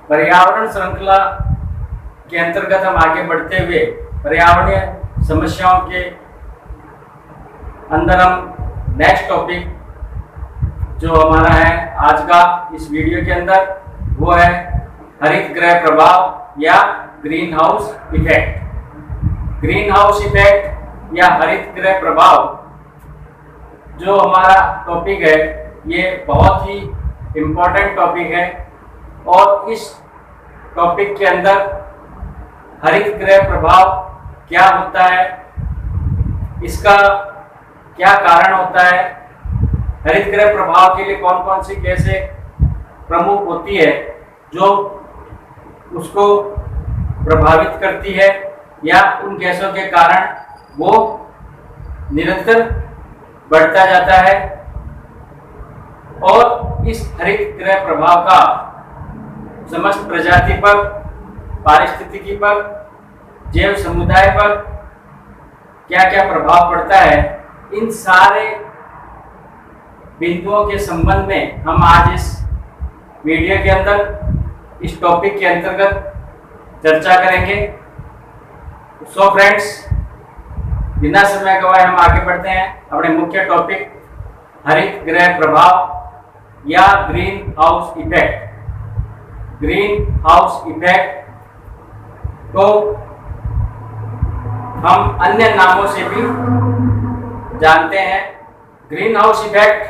पर्यावरण श्रृंखला के अंतर्गत हम आगे बढ़ते हुए पर्यावरणीय समस्याओं के अंदर हम नेक्स्ट टॉपिक जो हमारा है आज का इस वीडियो के अंदर वो है हरित गृह प्रभाव या green house effect. Green house effect या हरित गृह प्रभाव जो हमारा टॉपिक है ये बहुत ही इम्पोर्टेंट टॉपिक है और इस टॉपिक के अंदर हरित गृह प्रभाव क्या होता है, इसका क्या कारण होता है, हरित गृह प्रभाव के लिए कौन कौन सी गैसें प्रमुख होती है जो उसको प्रभावित करती है या उन गैसों के कारण वो निरंतर बढ़ता जाता है, और इस हरित गृह प्रभाव का समस्त प्रजाति पर, पारिस्थितिकी पर, जैव समुदाय पर क्या क्या प्रभाव पड़ता है, इन सारे बिंदुओं के संबंध में हम आज इस वीडियो के अंदर इस टॉपिक के अंतर्गत चर्चा करेंगे। सो फ्रेंड्स, बिना समय गवाए हम आगे बढ़ते हैं अपने मुख्य टॉपिक हरित गृह प्रभाव या green house effect. Green house effect को हम अन्य नामों से भी जानते हैं। ग्रीन हाउस इफेक्ट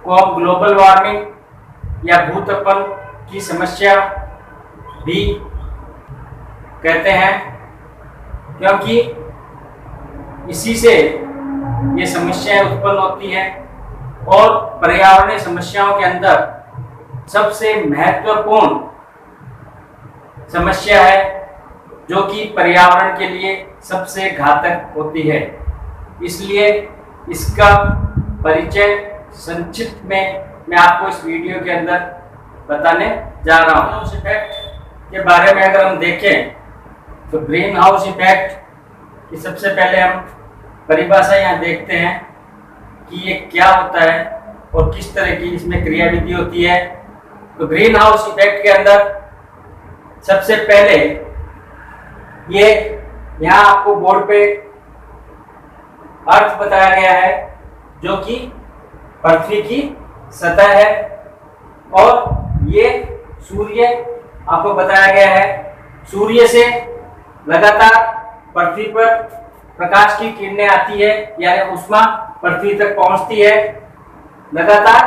को हम ग्लोबल वार्मिंग या भूतापन की समस्या भी कहते हैं, क्योंकि इसी से ये समस्याएं उत्पन्न होती हैं और पर्यावरणीय समस्याओं के अंदर सबसे महत्वपूर्ण समस्या है जो कि पर्यावरण के लिए सबसे घातक होती है। इसलिए इसका परिचय संक्षिप्त में मैं आपको इस वीडियो के अंदर बताने जा रहा हूँ। हाउस इफेक्ट के बारे में अगर हम देखें तो ग्रीन हाउस इफेक्ट की सबसे पहले हम परिभाषा यहाँ देखते हैं कि ये क्या होता है और किस तरह की इसमें क्रियाविधि होती है। तो ग्रीन हाउस इफेक्ट के अंदर सबसे पहले ये यहाँ आपको बोर्ड पे अर्थ बताया गया है जो कि पृथ्वी की सतह है, और ये सूर्य आपको बताया गया है। सूर्य से लगातार पृथ्वी पर प्रकाश की किरणें आती है, यानी ऊष्मा पृथ्वी तक पहुंचती है। लगातार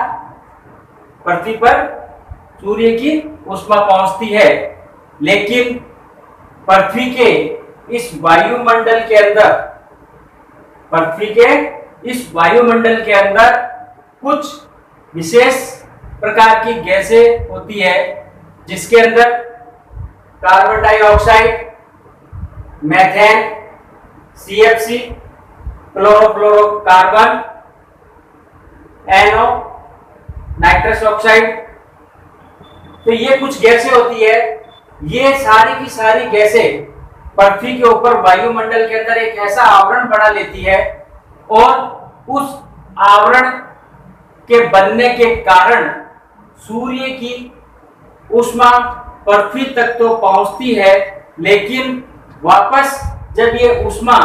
पृथ्वी पर सूर्य की ऊष्मा पहुंचती है, लेकिन पृथ्वी के इस वायुमंडल के अंदर, पृथ्वी के इस वायुमंडल के अंदर कुछ विशेष प्रकार की गैसें होती है जिसके अंदर carbon dioxide, methane, CFC, chlorofluorocarbon, NO, nitrous oxide, तो ये कुछ गैसें होती है। ये सारी की सारी गैसें पृथ्वी के ऊपर वायुमंडल के अंदर एक ऐसा आवरण बना लेती है, और उस आवरण के बनने के कारण सूर्य की ऊष्मा पृथ्वी तक तो पहुंचती है, लेकिन वापस जब ये ऊष्मा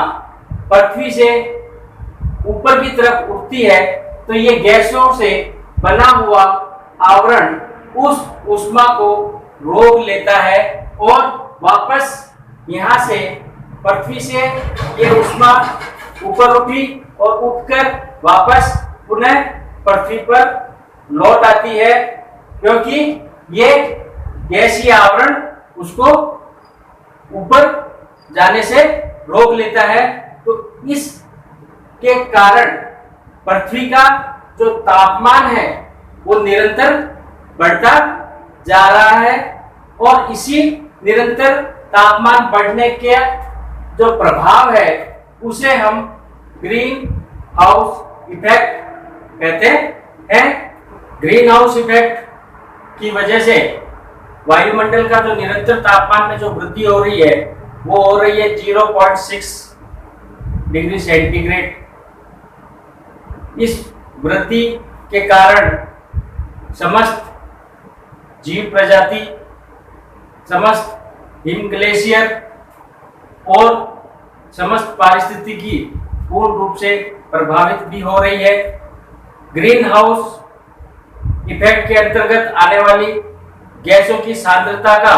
पृथ्वी से ऊपर की तरफ उठती है तो ये गैसों से बना हुआ आवरण उस ऊष्मा को रोक लेता है, और वापस यहाँ से पृथ्वी से ये ऊष्मा ऊपर उठी और उठकर वापस पुनः पृथ्वी पर लौट आती है, क्योंकि ये गैसीय आवरण उसको ऊपर जाने से रोक लेता है। तो इसके कारण पृथ्वी का जो तापमान है वो निरंतर बढ़ता जा रहा है, और इसी निरंतर तापमान बढ़ने के जो प्रभाव है उसे हम ग्रीन हाउस इफेक्ट कहते हैं। ग्रीन हाउस इफेक्ट की वजह से वायुमंडल का जो निरंतर तापमान में जो वृद्धि हो रही है वो हो रही है 0.6 डिग्री सेंटीग्रेड। इस वृद्धि के कारण समस्त जीव प्रजाति, समस्त हिम ग्लेशियर और समस्त पारिस्थितिकी पूर्ण रूप से प्रभावित भी हो रही है। ग्रीन हाउस इफेक्ट के अंतर्गत आने वाली गैसों की सांद्रता का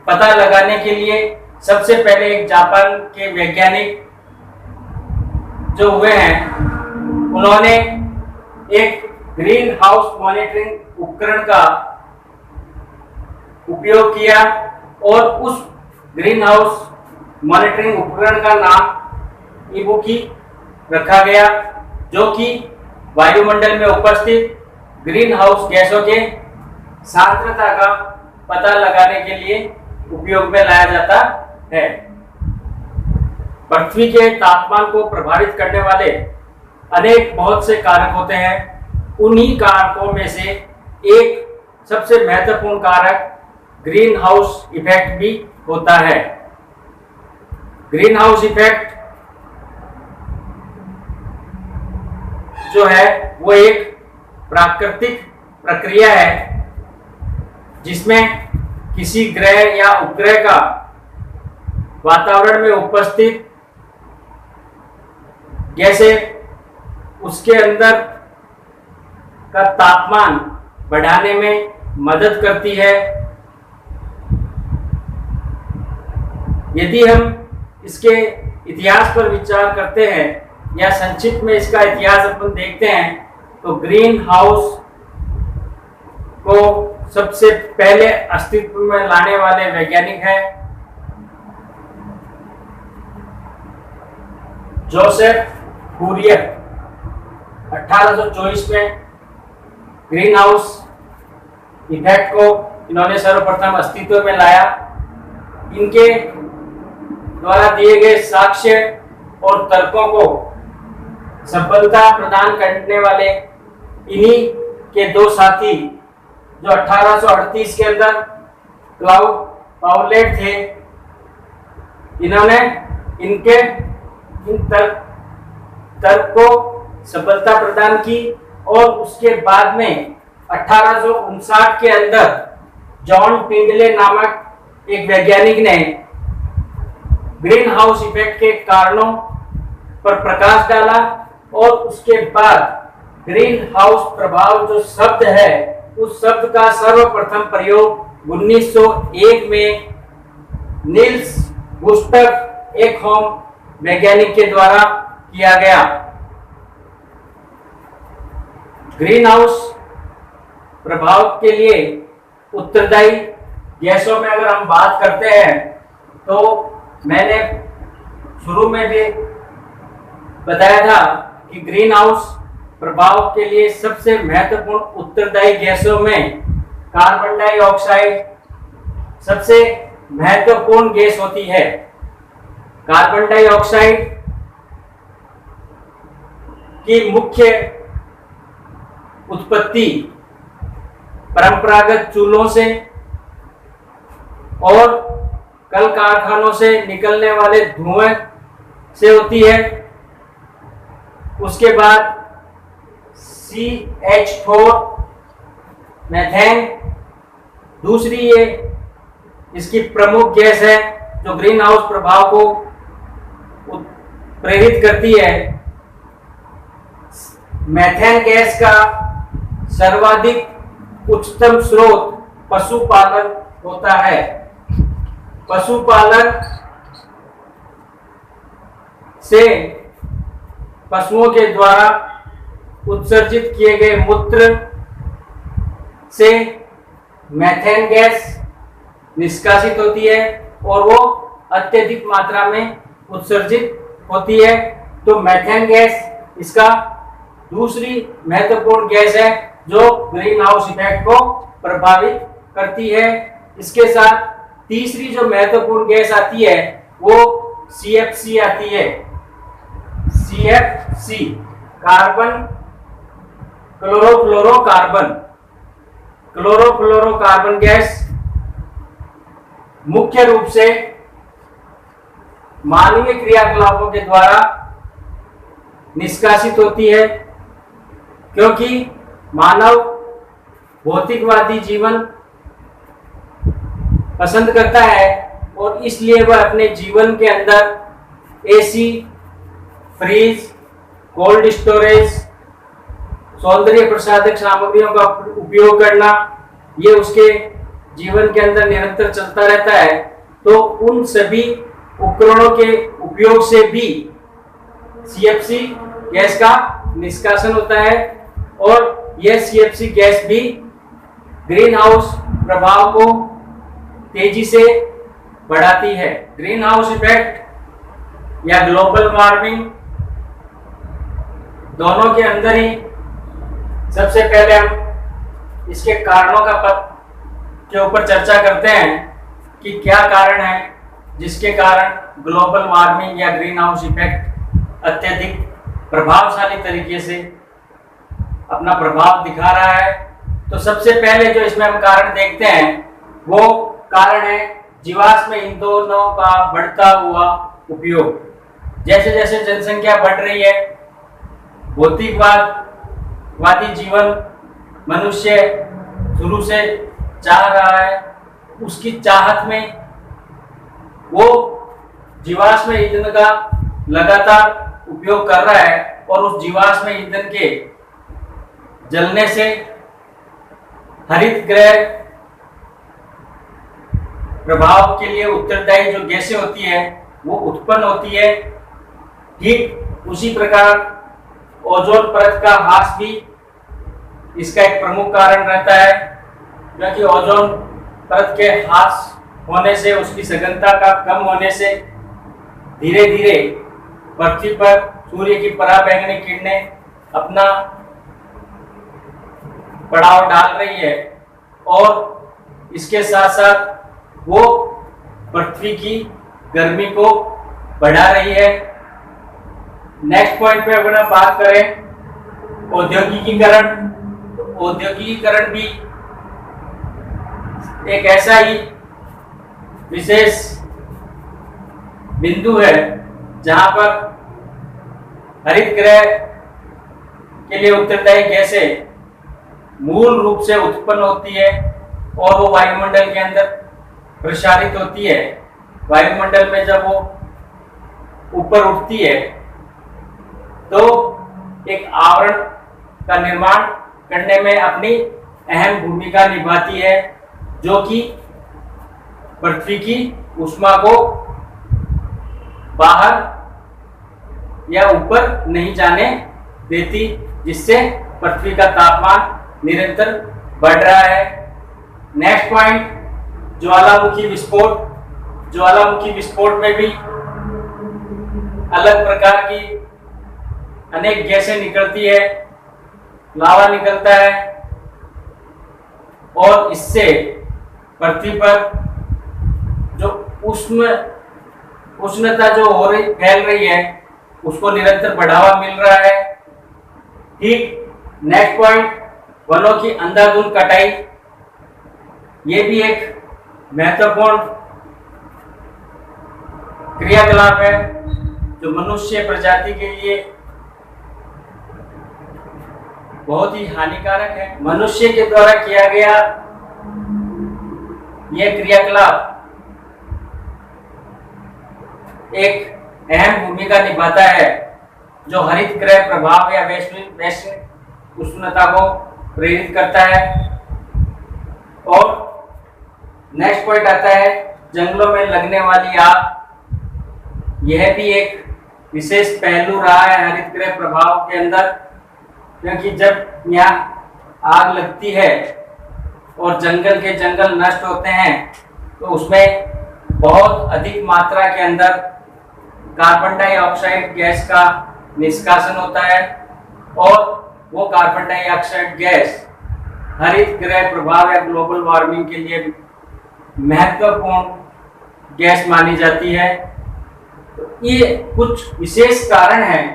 पता लगाने के लिए सबसे पहले एक जापान के वैज्ञानिक जो हुए हैं, उन्होंने एक ग्रीन हाउस मॉनिटरिंग उपकरण का उपयोग किया और उस ग्रीन हाउस मॉनिटरिंग उपकरण का नाम इबुकी रखा गया, जो कि वायुमंडल में उपस्थित ग्रीन हाउस गैसों के सांद्रता का पता लगाने के लिए उपयोग में लाया जाता है। पृथ्वी के तापमान को प्रभावित करने वाले अनेक बहुत से कारक होते हैं। उन्हीं कारकों में से एक सबसे महत्वपूर्ण कारक ग्रीन हाउस इफेक्ट भी होता है। ग्रीन हाउस इफेक्ट जो है वो एक प्राकृतिक प्रक्रिया है जिसमें किसी ग्रह या उपग्रह का वातावरण में उपस्थित जैसे उसके अंदर का तापमान बढ़ाने में मदद करती है। यदि हम इसके इतिहास पर विचार करते हैं या संक्षिप्त में इसका इतिहास अपन देखते हैं, तो ग्रीन हाउस को सबसे पहले अस्तित्व में लाने वाले वैज्ञानिक हैं जोसेफ फूरियर। 1824 में ग्रीन हाउस इफेक्ट को इन्होंने सर्वप्रथम अस्तित्व में लाया। इनके द्वारा दिए गए साक्ष्य और तर्कों को सफलता प्रदान करने वाले इन्हीं के दो साथी जो 1838 के अंदर क्लाउड पाउलेट थे, इन्होंने इनके इन तर्क को सफलता प्रदान की और उसके बाद में 1859 के अंदर जॉन टिंडले नामक एक वैज्ञानिक ने ग्रीन हाउस इफेक्ट के कारणों पर प्रकाश डाला और उसके बाद ग्रीन हाउस प्रभाव जो शब्द है उस शब्द का सर्वप्रथम प्रयोग 1901 में नील्स गुस्टफ एकहोम वैज्ञानिक के द्वारा किया गया। ग्रीन हाउस प्रभाव के लिए उत्तरदायी गैसों में अगर हम बात करते हैं तो मैंने शुरू में भी बताया था कि ग्रीन हाउस प्रभाव के लिए सबसे महत्वपूर्ण उत्तरदायी गैसों में कार्बन डाइऑक्साइड सबसे महत्वपूर्ण गैस होती है। कार्बन डाइऑक्साइड की मुख्य उत्पत्ति परंपरागत चूल्हों से और कल कारखानों से निकलने वाले धुएं से होती है। उसके बाद CH4 मेथेन दूसरी ये इसकी प्रमुख गैस है जो ग्रीन हाउस प्रभाव को प्रेरित करती है। मेथेन गैस का सर्वाधिक उच्चतम स्रोत पशुपालन होता है। पशुपालन से पशुओं के द्वारा उत्सर्जित किए गए मूत्र से मेथेन गैस निष्कासित होती है और वो अत्यधिक मात्रा में उत्सर्जित होती है। तो मेथेन गैस इसका दूसरी महत्वपूर्ण गैस है जो ग्रीन हाउस इफेक्ट को प्रभावित करती है। इसके साथ तीसरी जो महत्वपूर्ण गैस आती है वो CFC आती है। CFC carbon chlorofluorocarbon. Chlorofluorocarbon gas मुख्य रूप से मानवीय क्रियाकलापों के द्वारा निष्कासित होती है, क्योंकि मानव भौतिकवादी जीवन पसंद करता है और इसलिए वह अपने जीवन के अंदर एसी, फ्रीज, कोल्ड स्टोरेज, सौंदर्य प्रसाधक सामग्रियों का उपयोग करना, ये उसके जीवन के अंदर निरंतर चलता रहता है। तो उन सभी उपकरणों के उपयोग से भी सीएफसी गैस का निष्कासन होता है और यह सीएफसी गैस भी ग्रीन हाउस प्रभाव को तेजी से बढ़ाती है। ग्रीन हाउस इफेक्ट या ग्लोबल वार्मिंग दोनों के अंदर ही सबसे पहले हम इसके कारणों के ऊपर चर्चा करते हैं कि क्या कारण है जिसके कारण ग्लोबल वार्मिंग या ग्रीन हाउस इफेक्ट अत्यधिक प्रभावशाली तरीके से अपना प्रभाव दिखा रहा है। तो सबसे पहले जो इसमें हम कारण देखते हैं वो कारण है जीवाश्म ईंधनों का बढ़ता हुआ उपयोग। जैसे जैसे जनसंख्या बढ़ रही है, भौतिकवादी जीवन मनुष्य शुरू से चाह रहा है, उसकी चाहत में वो जीवाश्म ईंधन का लगातार उपयोग कर रहा है और उस जीवाश्म ईंधन के जलने से हरित गृह प्रभाव के लिए उत्तरदायी जो गैसें होती है वो उत्पन्न होती है। ठीक उसी प्रकार ओजोन परत का ह्रास भी इसका एक प्रमुख कारण रहता है, क्योंकि ओजोन परत के ह्रास होने से, उसकी सघनता का कम होने से धीरे धीरे पृथ्वी पर सूर्य की पराबैंगनी किरणें अपना पड़ाव डाल रही है और इसके साथ साथ वो पृथ्वी की गर्मी को बढ़ा रही है। नेक्स्ट पॉइंट पे अगर हम बात करें औद्योगिकीकरण, तो औद्योगिकीकरण भी एक ऐसा ही विशेष बिंदु है जहां पर हरित गृह के लिए उत्तरदायी गैसें मूल रूप से उत्पन्न होती है और वो वायुमंडल के अंदर प्रसारित होती है। वायुमंडल में जब वो ऊपर उठती है तो एक आवरण का निर्माण करने में अपनी अहम भूमिका निभाती है, जो कि पृथ्वी की ऊष्मा को बाहर या ऊपर नहीं जाने देती, जिससे पृथ्वी का तापमान निरंतर बढ़ रहा है। नेक्स्ट पॉइंट ज्वालामुखी विस्फोट। ज्वालामुखी विस्फोट में भी अलग प्रकार की अनेक गैसें निकलती है, लावा निकलता है और इससे पृथ्वी पर जो उष्णता जो हो रही फैल रही है उसको निरंतर बढ़ावा मिल रहा है। ठीक नेक्स्ट पॉइंट वनों की अंधाधुंध कटाई। ये भी एक महत्वपूर्ण क्रियाकलाप है जो मनुष्य प्रजाति के लिए बहुत ही हानिकारक है। मनुष्य के द्वारा किया गया यह क्रियाकलाप एक अहम भूमिका निभाता है जो हरित गृह प्रभाव या वैश्विक उष्णता को प्रेरित करता है। और नेक्स्ट पॉइंट आता है जंगलों में लगने वाली आग। यह भी एक विशेष पहलू रहा है हरित गृह प्रभाव के अंदर, क्योंकि जब यहाँ आग लगती है और जंगल के जंगल नष्ट होते हैं तो उसमें बहुत अधिक मात्रा के अंदर कार्बन डाइऑक्साइड गैस का निष्कासन होता है और वो कार्बन डाइऑक्साइड गैस हरित गृह प्रभाव या ग्लोबल वार्मिंग के लिए महत्वपूर्ण गैस मानी जाती है। तो ये कुछ विशेष कारण हैं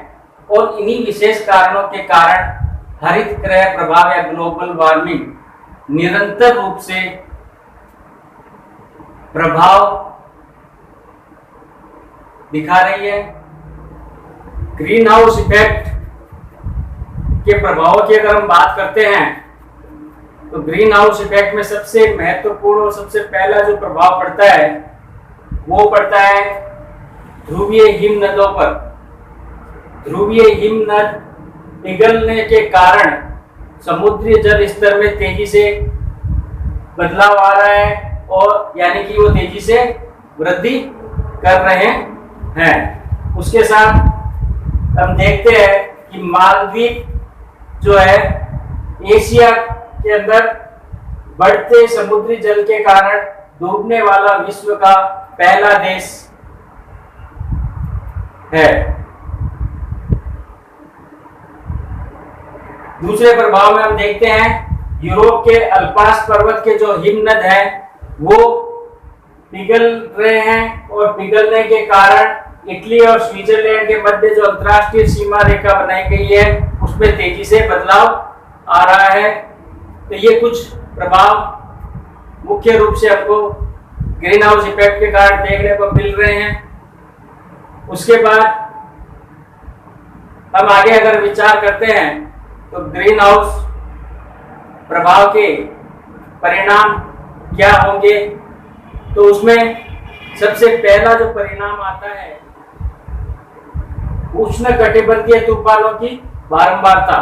और इन्हीं विशेष कारणों के कारण हरित गृह प्रभाव या ग्लोबल वार्मिंग निरंतर रूप से प्रभाव दिखा रही है। ग्रीन हाउस इफेक्ट के प्रभाव की अगर हम बात करते हैं तो ग्रीन हाउस इफेक्ट में सबसे महत्वपूर्ण और सबसे पहला जो प्रभाव पड़ता है वो पड़ता है ध्रुवीय हिमनदों पर। ध्रुवीय हिमनद पिघलने के कारण समुद्री जल स्तर में तेजी से बदलाव आ रहा है और यानी कि वो तेजी से वृद्धि कर रहे हैं। उसके साथ हम देखते हैं कि मालदीव जो है एशिया के अंदर बढ़ते समुद्री जल के कारण डूबने वाला विश्व का पहला देश है। दूसरे प्रभाव में हम देखते हैं यूरोप के अल्पास पर्वत के जो हिमनद हैं वो पिघल रहे हैं और पिघलने के कारण इटली और स्विट्जरलैंड के मध्य जो अंतर्राष्ट्रीय सीमा रेखा बनाई गई है उसमें तेजी से बदलाव आ रहा है। तो ये कुछ प्रभाव मुख्य रूप से हमको ग्रीन हाउस इफेक्ट के कारण देखने को मिल रहे हैं। उसके बाद हम आगे अगर विचार करते हैं तो ग्रीन हाउस प्रभाव के परिणाम क्या होंगे, तो उसमें सबसे पहला जो परिणाम आता है उष्णकटिबंधीय तूफानों की बारंबारता।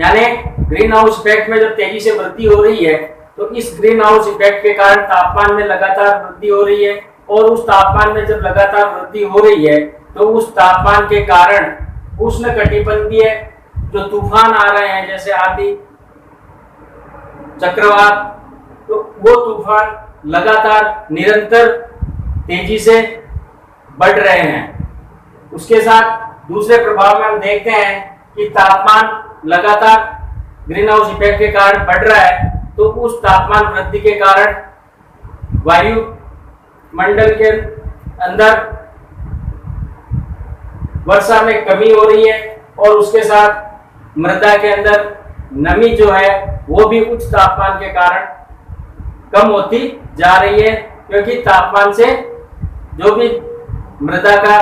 यानी ग्रीन हाउस इफेक्ट में जब तेजी से वृद्धि हो रही है तो इस ग्रीन हाउस इफेक्ट के कारण तापमान में लगातार वृद्धि हो रही है और उस तापमान में जब लगातार वृद्धि हो रही है तो उस तापमान के कारण उष्णकटिबंधीय जो तूफान आ रहे हैं जैसे आंधी, चक्रवात, तो वो तूफान लगातार निरंतर तेजी से बढ़ रहे हैं। उसके साथ दूसरे प्रभाव में हम देखते हैं कि तापमान लगातार ग्रीन हाउस इफेक्ट के कारण बढ़ रहा है, तो उस तापमान वृद्धि के कारण वायुमंडल के अंदर वर्षा में कमी हो रही है और उसके साथ मृदा के अंदर नमी जो है वो भी उच्च तापमान के कारण कम होती जा रही है, क्योंकि तापमान से जो भी मृदा का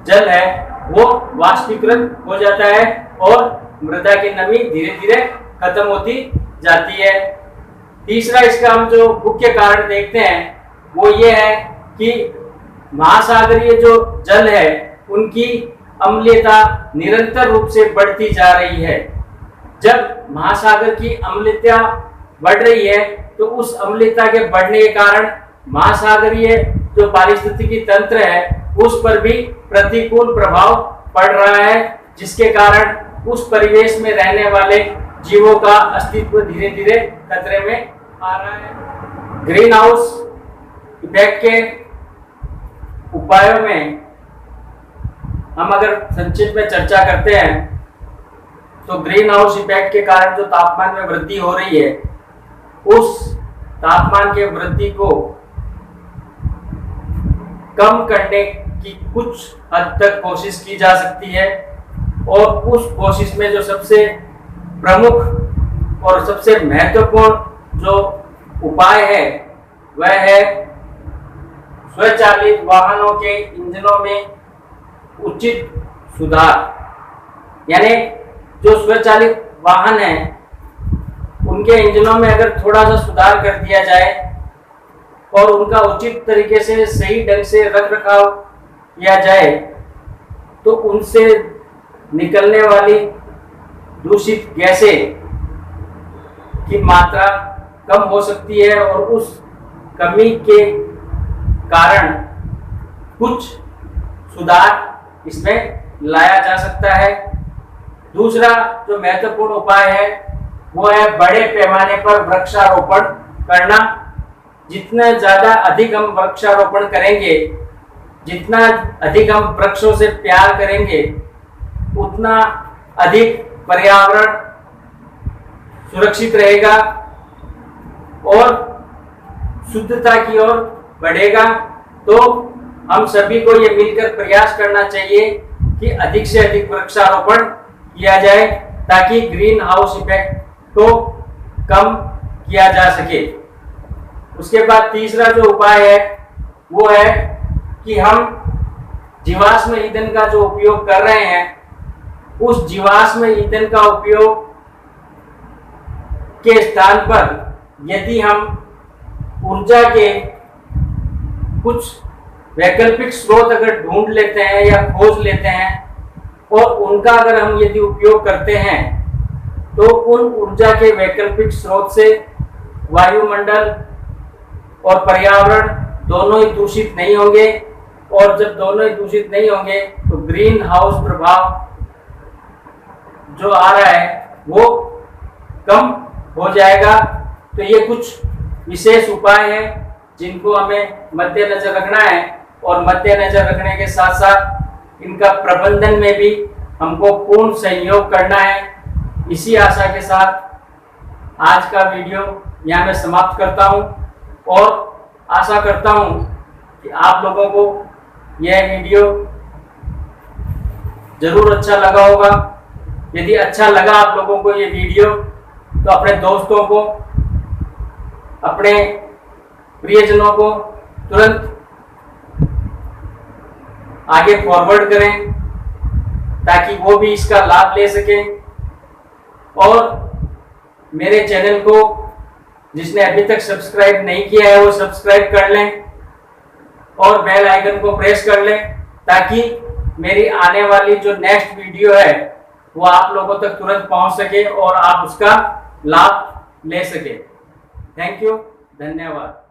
जल है वो वाष्पीकृत हो जाता है और मृदा की नमी धीरे धीरे खत्म होती जाती है। तीसरा इसका हम जो मुख्य कारण देखते हैं वो ये है कि महासागरीय जो जल है उनकी अम्लीयता निरंतर रूप से बढ़ती जा रही है। जब महासागर की अम्लीयता बढ़ रही है तो उस अम्लीयता के बढ़ने के कारण महासागरीय जो पारिस्थितिकी तंत्र है उस पर भी प्रतिकूल प्रभाव पड़ रहा है, जिसके कारण उस परिवेश में रहने वाले जीवों का अस्तित्व धीरे धीरे खतरे में आ रहा है। ग्रीन हाउस इफेक्ट के उपायों में हम अगर संक्षिप्त में चर्चा करते हैं तो ग्रीन हाउस इफेक्ट के कारण जो तापमान में वृद्धि हो रही है उस तापमान के वृद्धि को कम करने की कुछ हद तक कोशिश की जा सकती है और उस कोशिश में जो सबसे प्रमुख और सबसे महत्वपूर्ण जो उपाय है वह है स्वचालित वाहनों के इंजनों में उचित सुधार। यानी जो स्वचालित वाहन है उनके इंजनों में अगर थोड़ा सा सुधार कर दिया जाए और उनका उचित तरीके से सही ढंग से रख रखाव किया जाए तो उनसे निकलने वाली दूषित गैसें की मात्रा कम हो सकती है और उस कमी के कारण कुछ सुधार इसमें लाया जा सकता है। दूसरा जो महत्वपूर्ण उपाय है वो है बड़े पैमाने पर वृक्षारोपण करना। जितना ज्यादा अधिक हम वृक्षारोपण करेंगे, जितना अधिक हम वृक्षों से प्यार करेंगे, उतना अधिक पर्यावरण सुरक्षित रहेगा और शुद्धता की ओर बढ़ेगा। तो हम सभी को ये मिलकर प्रयास करना चाहिए कि अधिक से अधिक वृक्षारोपण किया जाए ताकि ग्रीन हाउस इफेक्ट को कम किया जा सके। उसके बाद तीसरा जो उपाय है वो है कि हम जीवाश्म ईंधन का जो उपयोग कर रहे हैं उस जीवाश्म ईंधन का उपयोग के स्थान पर यदि हम ऊर्जा के कुछ वैकल्पिक स्रोत अगर ढूंढ लेते हैं या खोज लेते हैं और उनका अगर हम यदि उपयोग करते हैं तो उन ऊर्जा के वैकल्पिक स्रोत से वायुमंडल और पर्यावरण दोनों ही दूषित नहीं होंगे, और जब दोनों ही दूषित नहीं होंगे तो ग्रीन हाउस प्रभाव जो आ रहा है वो कम हो जाएगा। तो ये कुछ विशेष उपाय हैं जिनको हमें मद्देनजर रखना है, और मद्देनजर रखने के साथ साथ इनका प्रबंधन में भी हमको पूर्ण सहयोग करना है। इसी आशा के साथ आज का वीडियो यहाँ मैं समाप्त करता हूँ, और आशा करता हूँ कि आप लोगों को यह वीडियो जरूर अच्छा लगा होगा। यदि अच्छा लगा आप लोगों को ये वीडियो तो अपने दोस्तों को, अपने प्रियजनों को तुरंत आगे फॉरवर्ड करें ताकि वो भी इसका लाभ ले सके। और मेरे चैनल को जिसने अभी तक सब्सक्राइब नहीं किया है वो सब्सक्राइब कर लें और बेल आइकन को प्रेस कर लें ताकि मेरी आने वाली जो नेक्स्ट वीडियो है वो आप लोगों तक तुरंत पहुंच सके और आप उसका लाभ ले सके। थैंक यू, धन्यवाद।